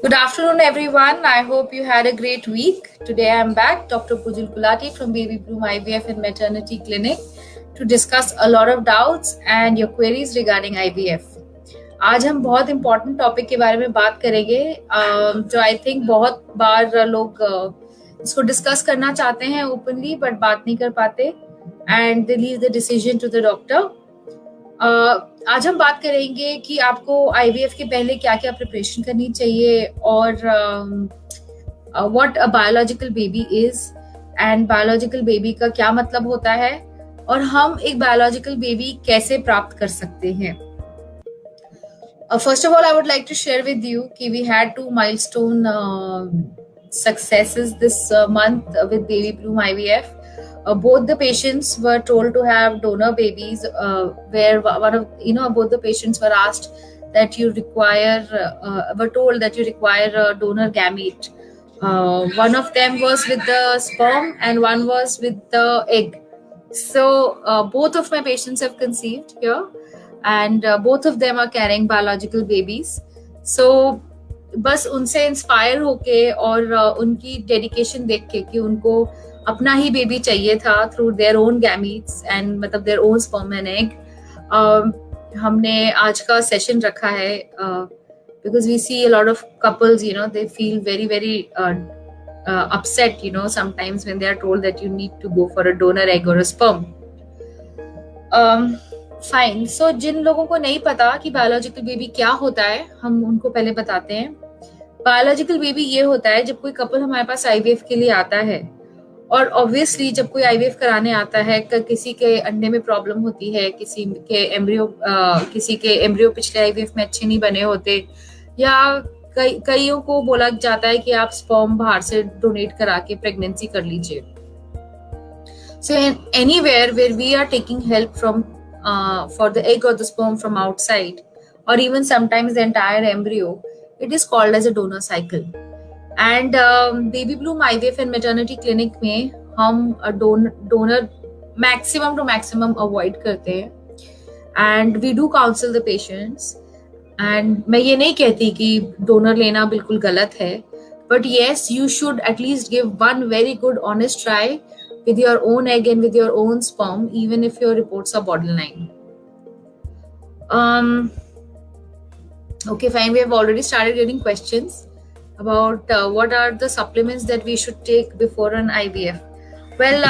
Good afternoon, everyone. I hope you had a great week. Today I'm back, Dr. Pujul Kulati from Baby Bloom IVF and Maternity Clinic to discuss a lot of doubts and your queries regarding IVF. आज हम बहुत important topic के बारे में बात करेंगे जो I think बहुत बार लोग इसको डिस्कस करना चाहते हैं ओपनली बट बात नहीं कर पाते and they leave the decision to the doctor. आज हम बात करेंगे कि आपको आईवीएफ के पहले क्या क्या प्रिपरेशन करनी चाहिए और what a biological baby is and biological baby का क्या मतलब होता है और हम एक बायोलॉजिकल बेबी कैसे प्राप्त कर सकते हैं। First of all, I would like to share with you that we had two milestone successes this month with Baby Bloom IVF. Both the patients were told to have donor babies, where both the patients were asked that were told that you require a donor gamete. One of them was with the sperm and one was with the egg. So both of my patients have conceived here. And both of them are carrying biological babies. So बस उनसे inspire होके और उनकी dedication देख के कि उनको अपना ही बेबी चाहिए था through their own gametes and मतलब their own sperm and egg, हमने आज का सेशन रखा है because we see a lot of couples, they feel very very upset, sometimes when they are told that you need to go for a donor egg or a sperm. Fine. So जिन लोगों को नहीं पता कि biological baby क्या होता है हम उनको पहले बताते हैं। बायोलॉजिकल बेबी ये होता है जब कोई कपल हमारे पास आईवीएफ के लिए आता है, और ऑब्वियसली जब कोई आईवीएफ कराने आता है किसी के अंडे में प्रॉब्लम होती है, किसी के एम्ब्रियो पिछले आईवीएफ में अच्छे नहीं बने होते, या कईयों को बोला जाता है कि आप स्पर्म बाहर से डोनेट करा के प्रेगनेंसी कर लीजिए। So anywhere where we are taking help from for the egg or the sperm from outside, or even sometimes the entire embryo, it is called as a donor cycle. And Baby Bloom IVF and Maternity Clinic में हम donor maximum to maximum avoid करते हैं, and we do counsel the patients. And मैं ये नहीं कहती कि donor लेना बिल्कुल गलत है, but yes, you should at least give one very good honest try with your own egg and with your own sperm, even if your reports are borderline. Okay, fine. We have already started getting questions about what are the supplements that we should take before an IVF. Well,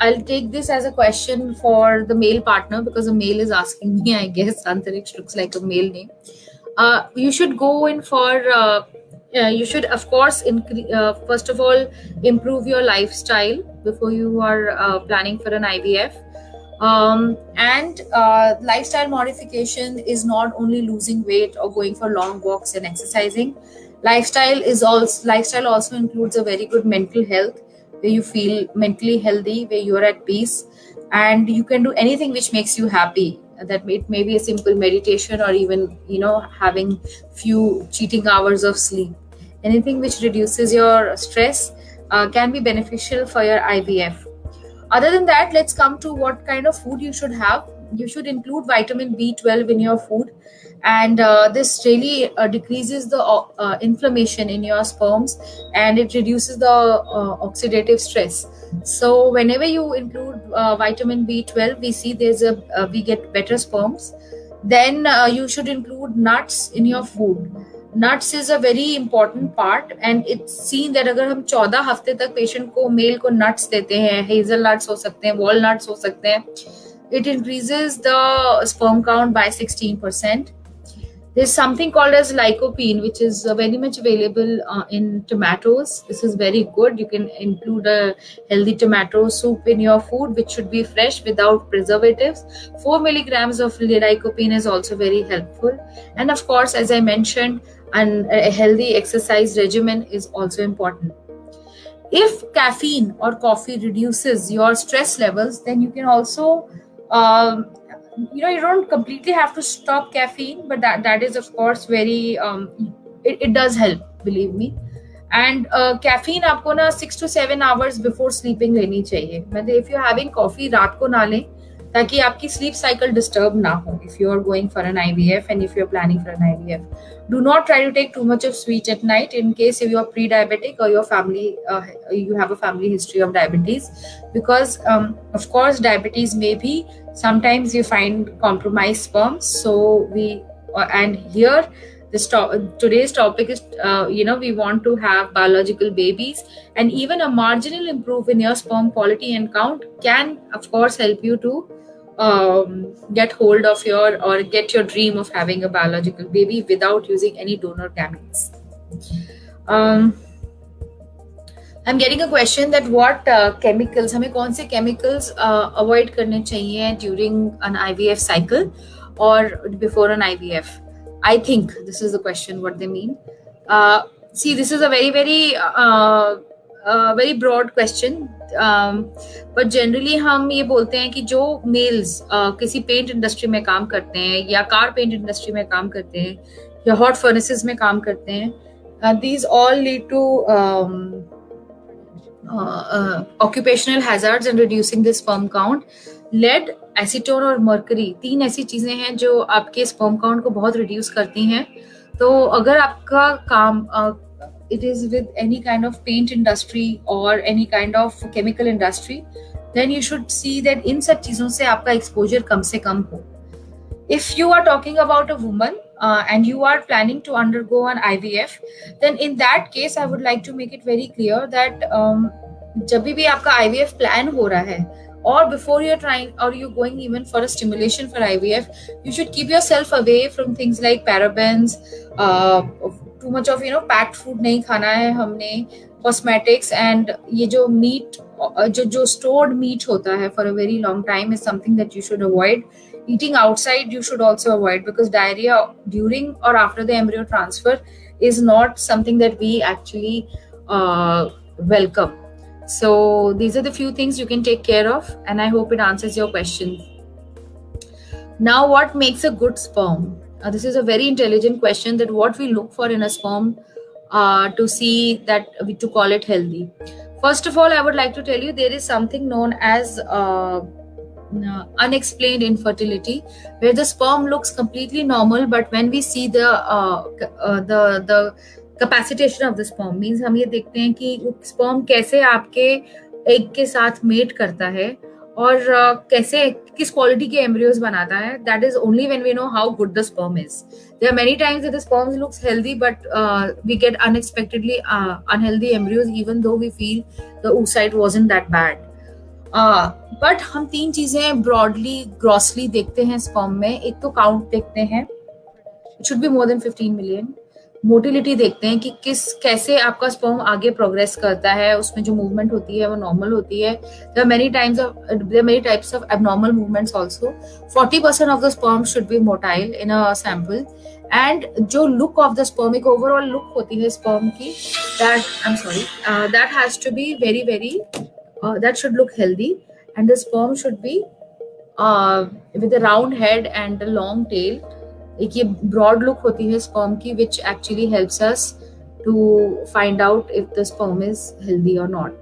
I'll take this as a question for the male partner because the male is asking me. I guess Antariksh looks like a male name. You should go in for you should, of course, first of all, improve your lifestyle before you are planning for an IVF. And lifestyle modification is not only losing weight or going for long walks and exercising. Lifestyle also includes a very good mental health, where you feel mentally healthy, where you are at peace, and you can do anything which makes you happy. That it may be a simple meditation, or even having few cheating hours of sleep. Anything which reduces your stress can be beneficial for your IVF. Other than that, let's come to what kind of food you should have. You should include vitamin B12 in your food, and this really decreases the inflammation in your sperms, and it reduces the oxidative stress. So whenever you include vitamin B12, we see we get better sperms. Then you should include nuts in your food. Nuts is a very important part, and it's seen that अगर हम 14 हफ्ते तक patient को mail को nuts देते हैं, hazel nuts हो सकते हैं, वॉलनट्स हो सकते हैं, it increases the sperm count by 16%. There's something called as lycopene, which is very much available in tomatoes. This is very good. You can include a healthy tomato soup in your food, which should be fresh without preservatives. 4 milligrams of lycopene is also very helpful. And of course, as I mentioned, a healthy exercise regimen is also important. If caffeine or coffee reduces your stress levels, then you can also you don't completely have to stop caffeine, but that is of course very it does help, believe me. And caffeine आपको ना 6 to 7 hours before sleeping लेनी चाहिए. मतलब if you're having coffee रात को ना लें, ताकि आपकी स्लीप साइकिल डिस्टर्ब ना हो if you are going for an IVF and if you are planning for an IVF. Do not try to take too much of sweet at night in case if you are pre-diabetic or your family you have a family history of diabetes, because of course diabetes may be sometimes you find compromised sperms. So we and here today's topic is we want to have biological babies, and even a marginal improve in your sperm quality and count can of course help you to get hold of your or get your dream of having a biological baby without using any donor gametes. I'm getting a question that what chemicals हमें कौन से chemicals avoid करने चाहिए during an IVF cycle or before an IVF. I think this is the question what they mean. See, this is a very broad question. But generally हम ये बोलते हैं कि जो मेल्स किसी पेंट इंडस्ट्री में काम करते हैं या कार पेंट इंडस्ट्री में काम करते हैं या हॉट फर्नेसेस में काम करते हैं, these all lead to occupational hazards and reducing the sperm count. Lead, acetone और मर्करी 3 ऐसी चीजें हैं जो आपके स्पर्म काउंट को बहुत रिड्यूस करती हैं. तो अगर आपका काम it is with any kind of paint industry or any kind of chemical industry, then you should see that इन सब चीजों से आपका exposure कम से कम हो. If you are talking about a woman and you are planning to undergo an IVF, then in that case I would like to make it very clear that जब भी आपका IVF plan हो रहा है or before you're trying or you're going even for a stimulation for IVF, you should keep yourself away from things like parabens, too much of packed food नहीं खाना है हमने, cosmetics, and ये जो meat जो stored meat होता है for a very long time is something that you should avoid. Eating outside you should also avoid, because diarrhea during or after the embryo transfer is not something that we actually welcome. So these are the few things you can take care of, and I hope it answers your question. Now, what makes a good sperm? This is a very intelligent question, that what we look for in a sperm to see that to call it healthy. First of all, I would like to tell you there is something known as unexplained infertility, where the sperm looks completely normal, but when we see the capacitation of the sperm, means हम ये देखते हैं कि sperm कैसे आपके egg के साथ met करता है और कैसे किस क्वालिटी के एम्ब्रियोज बनाता है. That is only when we know how good the sperm is. There are many times that the sperm looks healthy but we get unexpectedly unhealthy embryos even though we feel the oocyte wasn't that bad. बट हम 3 चीजें broadly grossly देखते हैं sperm में. एक तो count देखते हैं, it should be more than 15 million. Motility देखते हैं कि कैसे आपका स्पर्म आगे प्रोग्रेस करता है, उसमें जो मूवमेंट होती है वो नॉर्मल होती है. there are many types of abnormal movements also. 40% of the sperm should be motile in a sample. and जो look of the sperm, एक overall look होती है sperm की, that has to be very that should look healthy, and the sperm should be with a round head and a long tail. एक ये broad look होती है sperm की, which actually helps us to find out if the sperm is healthy or not.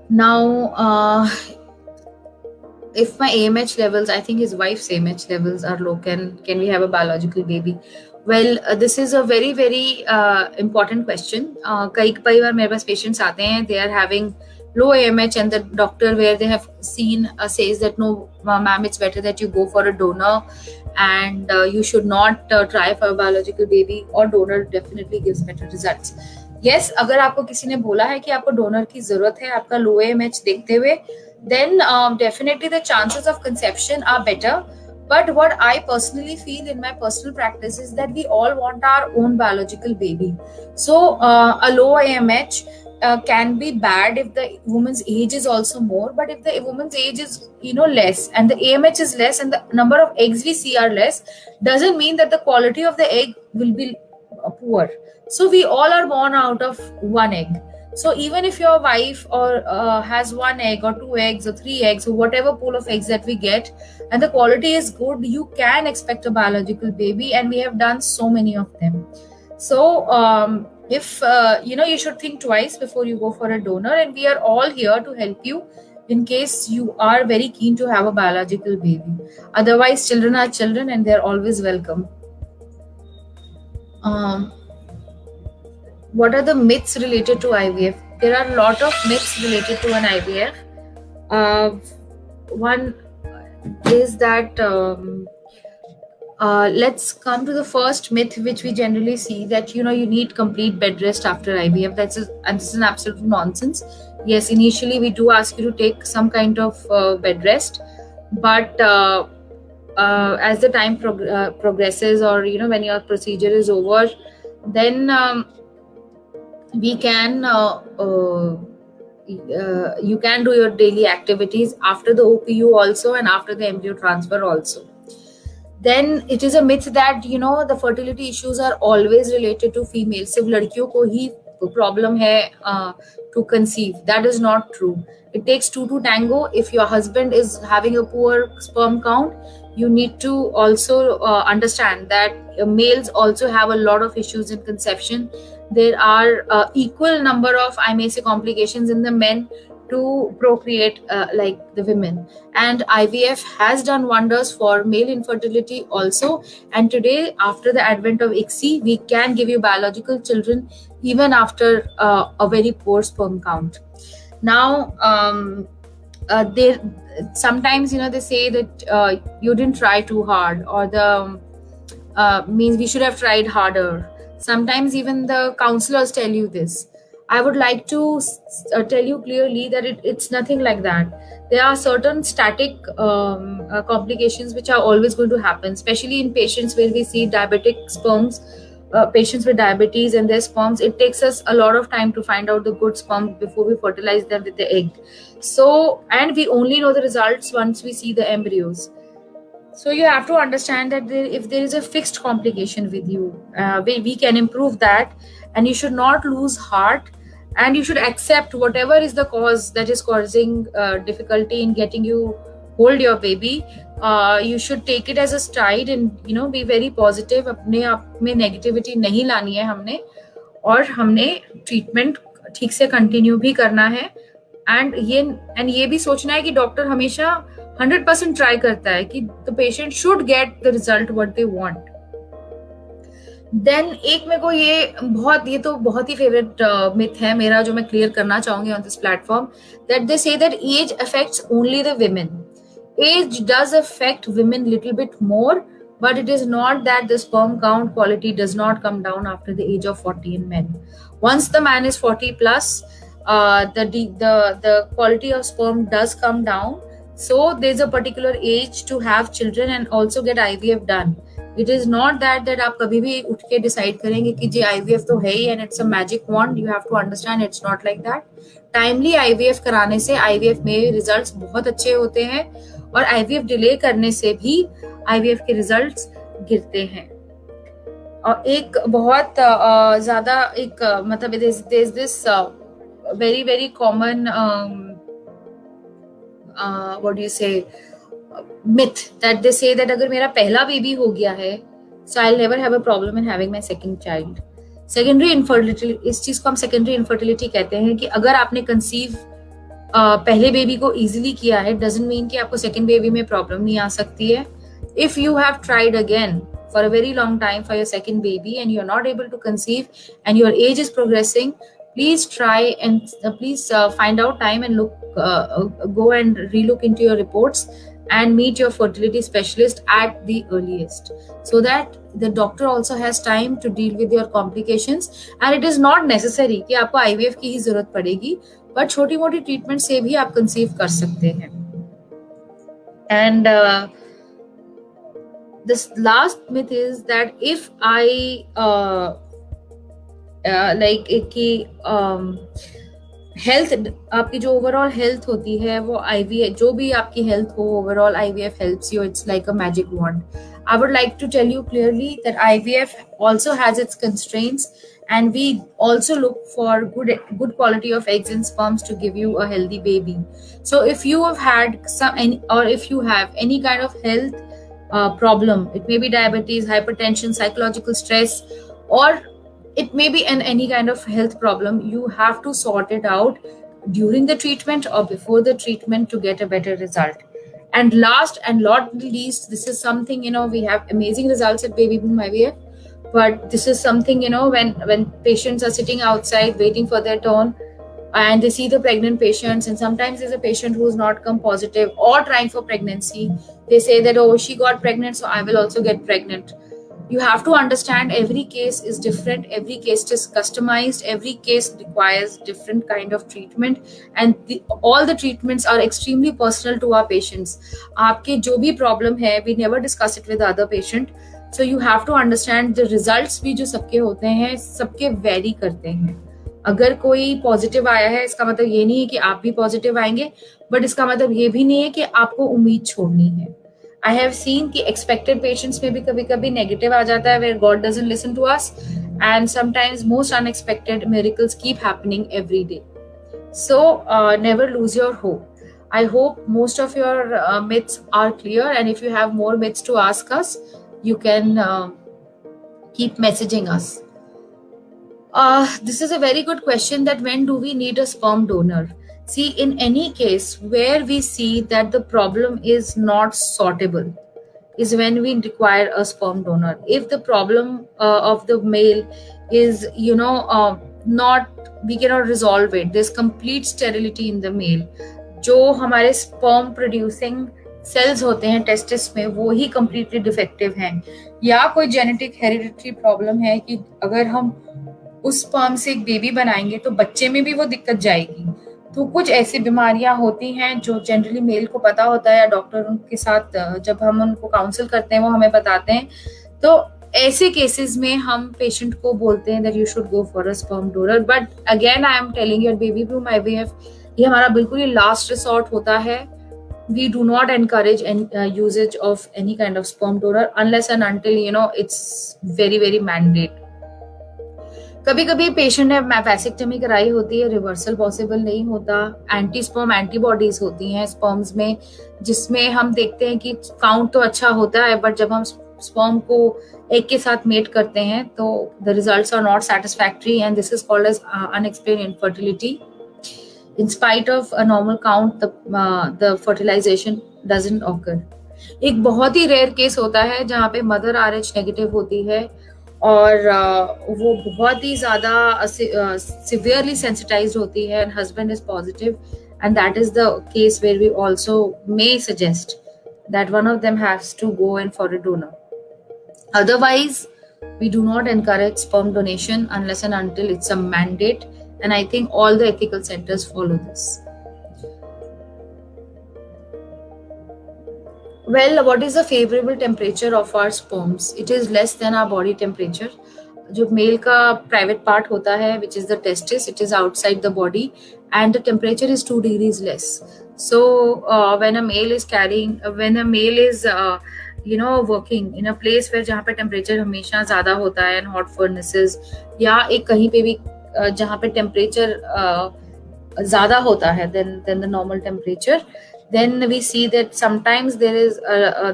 Now, if my AMH levels, I think his wife's AMH levels are low, can we have a biological baby? Well, this is a very important question. कई बार मेरे पास patients आते हैं, they are having low AMH, and the doctor where they have seen says that no ma'am, it's better that you go for a donor, and you should not try for a biological baby, or donor definitely gives better results. Yes, अगर आपको किसी ने बोला है कि आपको donor की जरूरत है आपका लो AMH देखते हुए, then definitely the chances of conception are better. But what I personally feel in my personal practice is that we all want our own biological baby. So a low AMH can be bad if the woman's age is also more, but if the woman's age is less and the AMH is less and the number of eggs we see are less, doesn't mean that the quality of the egg will be poor. So we all are born out of one egg. So even if your wife or has 1 egg or 2 eggs or 3 eggs or whatever pool of eggs that we get, and the quality is good, you can expect a biological baby, and we have done so many of them. So if you should think twice before you go for a donor, and we are all here to help you in case you are very keen to have a biological baby. Otherwise, children are children and they're always welcome. Um, what are the myths related to IVF? There are a lot of myths related to an IVF. One is that let's come to the first myth, which we generally see, that you need complete bed rest after IVF. And this is an absolute nonsense. Yes, initially we do ask you to take some kind of bed rest, but as the time progresses, or when your procedure is over, then we can you can do your daily activities after the OPU also, and after the embryo transfer also. Then it is a myth that the fertility issues are always related to females. सिर्फ लड़कियों को ही problem है to conceive. That is not true. It takes two to tango. If your husband is having a poor sperm count, you need to also understand that males also have a lot of issues in conception. There are equal number of, I may say, complications in the men to procreate like the women. And IVF has done wonders for male infertility also. And today, after the advent of ICSI, we can give you biological children even after a very poor sperm count. Now, they sometimes they say that you didn't try too hard, or the means we should have tried harder. Sometimes even the counselors tell you this. I would like to tell you clearly that it's nothing like that. There are certain static complications which are always going to happen, especially in patients where we see diabetic sperms, patients with diabetes and their sperms. It takes us a lot of time to find out the good sperm before we fertilize them with the egg. So, and we only know the results once we see the embryos. So you have to understand that if there is a fixed complication with you, we can improve that, and you should not lose heart, and you should accept whatever is the cause that is causing difficulty in getting you hold your baby. You should take it as a stride and be very positive. अपने आप में negativity नहीं लानी है हमने, और हमने treatment ठीक से continue भी करना है, and ये भी सोचना है कि डॉक्टर हमेशा 100% ट्राई करता है कि the patient should get the result what they want. Then एक मेरे को ये तो बहुत ही फेवरेट मिथ है मेरा, जो मैं क्लियर करना चाहूंगी on this platform, that they say that age affects only the women. Age does affect women little bit more, but it is not that the sperm count quality does not come down after the age of 40 in men. Once the man is 40 plus, the quality of sperm does come down. So there's a particular age to have children and also get IVF done. It is not that आप कभी भी उठ के decide करेंगे कि जी IVF तो है ही and it's a magic wand. You have to understand it's not like that. Timely IVF कराने से IVF में results बहुत अच्छे होते हैं, और IVF delay करने से भी IVF के results गिरते हैं. और एक बहुत ज़्यादा एक मतलब there's this very very common what do you say myth that they say that अगर मेरा पहला बेबी हो गया है, so I'll never have a problem in having my second child. Secondary infertility, इस चीज को हम secondary infertility कहते हैं कि अगर आपने conceive पहले बेबी को easily किया है, doesn't mean कि आपको second baby में problem नहीं आ सकती है. If you have tried again for a very long time for your second baby and you're not able to conceive and your age is progressing, please try and please find out time and go and relook into your reports and meet your fertility specialist at the earliest, so that the doctor also has time to deal with your complications. And it is not necessary कि आपको IVF की ही जरूरत पड़ेगी, but छोटी मोटी treatment से भी आप कंसीव कर सकते हैं. And this last myth is that if I like कि हेल्थ, आपकी जो ओवरऑल हेल्थ होती है वो IVF, जो भी आपकी हेल्थ हो overall, IVF helps you. It's like a magic wand. I would like to tell you clearly that IVF also has its constraints, and we also look for good quality of eggs and sperms to give you a healthy baby. So if you have had or if you have any kind of health problem, it may be diabetes, hypertension, psychological stress, or it may be any kind of health problem, you have to sort it out. during the treatment or before the treatment to get a better result. And last and not least, this is something, we have amazing results at Baby Boom IVF, but this is something, when patients are sitting outside waiting for their turn, and they see the pregnant patients, and sometimes there's a patient who's not come positive or trying for pregnancy. They say that, oh, she got pregnant, so I will also get pregnant. You have to understand every case is different, every case is customized, every case requires different kind of treatment, and all the treatments are extremely personal to our patients. आपके जो भी problem है, we never discuss it with the other patient, so you have to understand the results भी जो सबके होते हैं, सबके vary करते हैं. अगर कोई पॉजिटिव आया है, इसका मतलब ये नहीं है कि आप भी पॉजिटिव आएंगे, बट इसका मतलब ये भी नहीं है कि आपको उम्मीद छोड़नी है. I have seen कि expected patients में भी कभी-कभी negative आ जाता है, where God doesn't listen to us, and sometimes most unexpected miracles keep happening every day. So never lose your hope. I hope most of your myths are clear, and if you have more myths to ask us, you can keep messaging us. This is a very good question, that when do we need a sperm donor? See, in any case where we see that the problem is not sortable is when we require a sperm donor. If the problem of the male is, not, we cannot resolve it, there's complete sterility in the male, जो हमारे sperm producing cells होते हैं testis में, वो ही completely defective हैं, या कोई genetic hereditary problem है कि अगर हम उस स्पर्म से एक बेबी बनाएंगे तो बच्चे में भी वो दिक्कत जाएगी. तो कुछ ऐसी बीमारियां होती हैं जो जनरली मेल को पता होता है, या डॉक्टर उनके साथ जब हम उनको काउंसिल करते हैं वो हमें बताते हैं. तो ऐसे केसेस में हम पेशेंट को बोलते हैं that you should go for a sperm donor. But again I am telling you, baby boom IVF ये हमारा बिल्कुल ही लास्ट रिसोर्ट होता है. We do not encourage usage of any kind of sperm donor unless and until it's very very mandate. कभी कभी patient ने वैसेक्टमी कराई होती है, रिवर्सल पॉसिबल नहीं होता, एंटी स्पर्म एंटीबॉडीज होती हैं स्पर्म्स में, जिसमें हम देखते हैं कि काउंट तो अच्छा होता है, बट जब हम स्पर्म को एग के साथ मेट करते हैं तो the results are not satisfactory, and this is called as unexplained infertility. In spite of a normal count, the fertilization doesn't occur. एक बहुत ही रेयर केस होता है जहाँ पे मदर RH नेगेटिव होती है और वो बहुत ही ज्यादा severely sensitized होती है, and husband is positive, and that is the case where we also may suggest that one of them has to go in for a donor. Otherwise, we do not encourage sperm donation unless and until it's a mandate. And I think all the ethical centers follow this. Well, what is the favorable temperature of our sperms? It is less than our body temperature. जो male का private part होता है, which is the testis, it is outside the body, and the temperature is 2 degrees less. So when a male is working in a place where जहाँ पे temperature हमेशा ज़्यादा होता है, and hot furnaces, या एक कहीं पे भी जहाँ पे टेम्परेचर ज्यादा होता है than the normal temperature, then we see that sometimes there is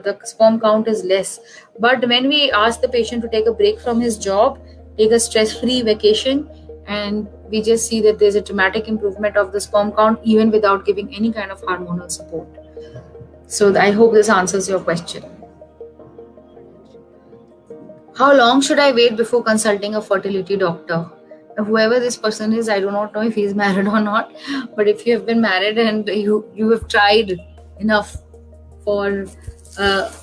the sperm count is less. But when we ask the patient to take a break from his job, take a stress-free vacation, and we just see that there's a dramatic improvement of the sperm count even without giving any kind of hormonal support. So I hope this answers your question. How long should I wait before consulting a fertility doctor? Whoever this person is, I do not know if he's married or not, but if you have been married and you have tried enough for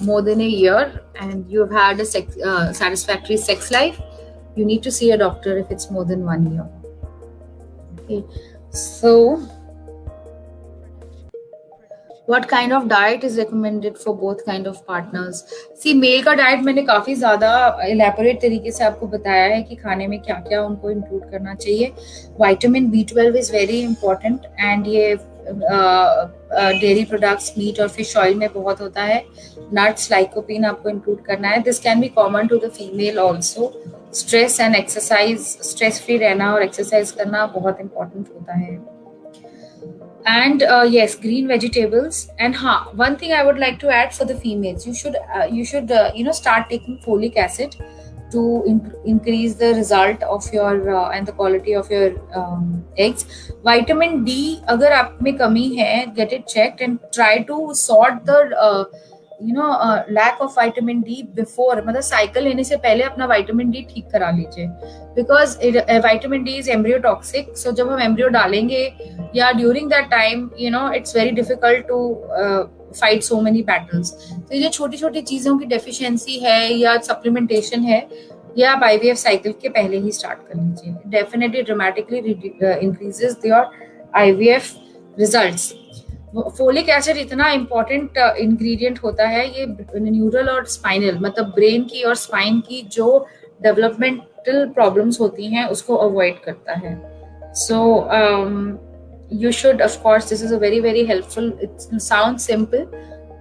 more than a year and you have had a satisfactory sex life, you need to see a doctor if it's more than 1 year. Okay, so what kind of diet is recommended for both kind of partners? See, male का diet मैंने काफी ज्यादा elaborate तरीके से आपको बताया है कि खाने में क्या क्या उनको इंक्लूड करना चाहिए. Vitamin B12 is very important, and ये डेयरी प्रोडक्ट्स, मीट और फिश ऑयल में बहुत होता है. नट्स, लाइकोपीन आपको इंक्लूड करना है. This can be common to the female also. Stress and exercise, stress free रहना और एक्सरसाइज करना बहुत इंपॉर्टेंट होता है. And yes, green vegetables. And one thing I would like to add for the females, you should start taking folic acid. to increase the result of your and the quality of your eggs. Vitamin D, अगर आप में कमी है, get it checked and try to sort the lack of vitamin D before, मतलब cycle लेने से पहले अपना vitamin D ठीक करा लीजिए, because vitamin D is embryo toxic. So जब हम embryo डालेंगे या during that time, it's very difficult to fight so many battles. तो ये छोटी छोटी चीजों की डेफिशिएंसी है या सप्लीमेंटेशन है, ये आप IVF साइकिल के पहले ही स्टार्ट कर लीजिए. Definitely dramatically increases your IVF results. Folic acid इतना इम्पोर्टेंट इंग्रेडिएंट होता है, ये न्यूरल और स्पाइनल, मतलब ब्रेन की और स्पाइन की जो डेवलपमेंटल प्रॉब्लम्स होती हैं उसको अवॉइड करता है. सो you should, of course, this is a very very helpful, it sounds simple,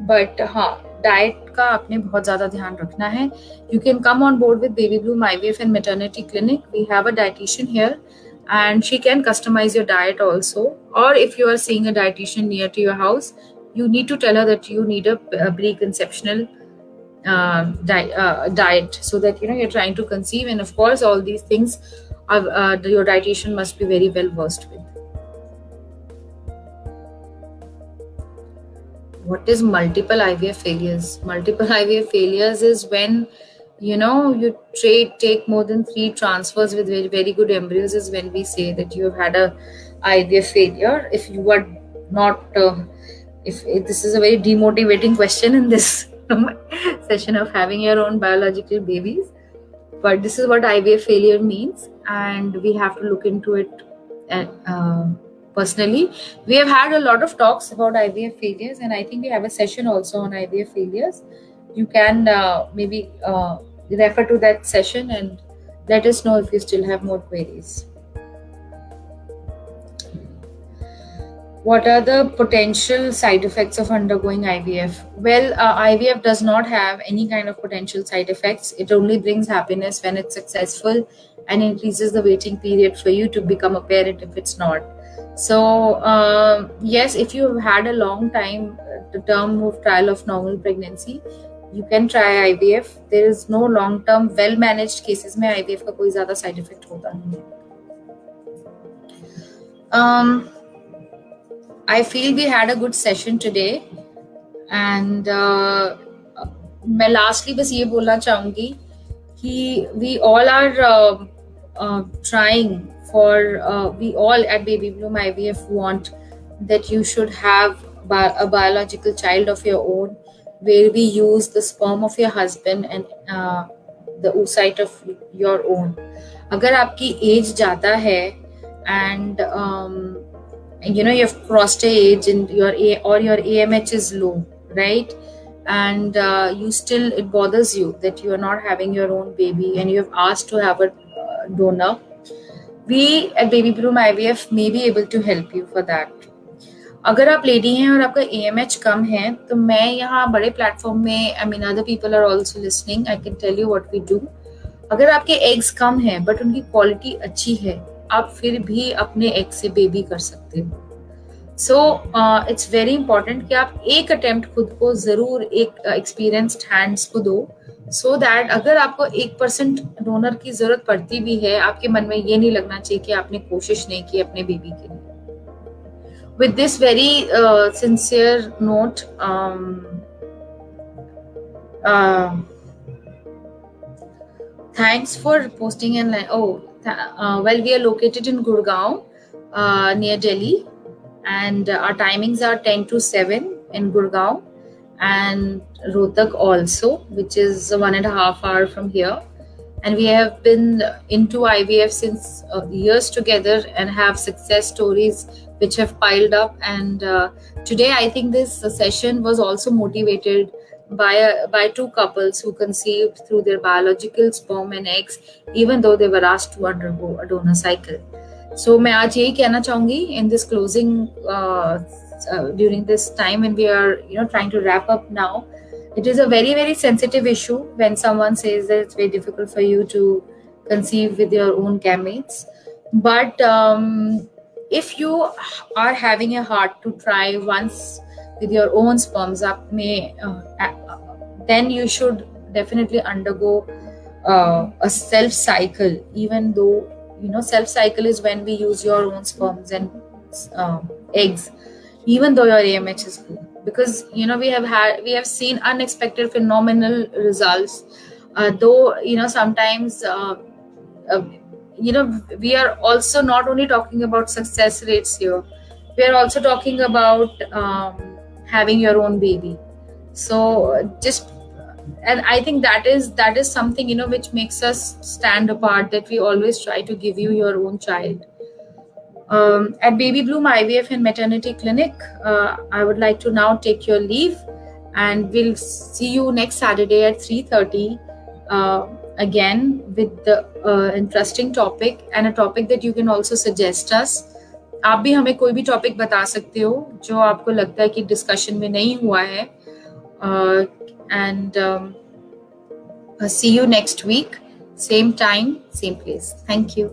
but हाँ, डाइट का आपने बहुत ज़्यादा ध्यान रखना है. You can come on board with Baby Bloom IVF and Maternity Clinic. We have a dietitian here and she can customize your diet also. Or if you are seeing a dietitian near to your house, you need to tell her that you need a preconceptional diet, so that you're trying to conceive, and of course all these things your dietitian must be very well versed with. What is multiple IVF failures? Multiple IVF failures is when you take more than 3 transfers with very, very good embryos, is when we say that you have had a IVF failure. If you are not, if this is a very demotivating question in this session of having your own biological babies, but this is what IVF failure means, and we have to look into it. Personally, we have had a lot of talks about IVF failures, and I think we have a session also on IVF failures. You can maybe refer to that session and let us know if you still have more queries. What are the potential side effects of undergoing IVF? Well, IVF does not have any kind of potential side effects. It only brings happiness when it's successful and increases the waiting period for you to become a parent if it's not. So yes, if you have had a long time, the term of trial of normal pregnancy, you can try IVF. There is no long-term, well-managed cases में IVF का कोई ज़्यादा side effect होता नहीं. I feel we had a good session today, and मैं lastly बस ये बोलना चाहूँगी कि we all are trying for, we all at Baby Bloom IVF want that you should have a biological child of your own, where we use the sperm of your husband and the oocyte of your own. अगर आपकी age ज़्यादा है and you've crossed a age and your AMH is low, right? And it bothers you that you are not having your own baby and you have asked to have a donor, we at Baby Bloom IVF may be able to help you for that. अगर आप lady हैं और आपका AMH कम है, तो मैं यहाँ बड़े प्लेटफॉर्म में, I mean other people are also listening, I can tell you what we do. अगर आपके एग्स कम हैं बट उनकी क्वालिटी अच्छी है, आप फिर भी अपने एग से बेबी कर सकते हो. सो इट्स वेरी इंपॉर्टेंट कि आप एक अटेम्प्ट खुद को जरूर एक एक्सपीरियंस्ड हैंड्स को दो, सो दैट अगर आपको 1% डोनर की जरूरत पड़ती भी है, आपके मन में ये नहीं लगना चाहिए कि आपने कोशिश नहीं की अपने बेबी के लिए. With this very sincere note, thanks for posting in. Well, we are located in Gurgaon, near Delhi, and our timings are 10 to 7 in Gurgaon, and Rohtak also, which is 1.5 hours from here. And we have been into IVF since years together and have success stories which have piled up. And today I think this session was also motivated by two couples who conceived through their biological sperm and eggs, even though they were asked to undergo a donor cycle. So मैं आज यही कहना चाहूँगी in this closing during this time when we are trying to wrap up now. It is a very, very sensitive issue when someone says that it's very difficult for you to conceive with your own gametes. But if you are having a heart to try once with your own sperms, then you should definitely undergo a self cycle, even though self cycle is when we use your own sperms and eggs, even though your AMH is good, because we have seen unexpected phenomenal results, though sometimes uh, we are also not only talking about success rates here, we are also talking about having your own baby. So just, and I think that is something which makes us stand apart, that we always try to give you your own child. At Baby Bloom IVF and Maternity Clinic, I would like to now take your leave, and we'll see you next Saturday at 3:30 again with the interesting topic, and a topic that you can also suggest us. आप भी हमें कोई भी topic बता सकते हो जो आपको लगता है कि डिस्कशन में नहीं हुआ है. And see you next week, same time, same place. Thank you.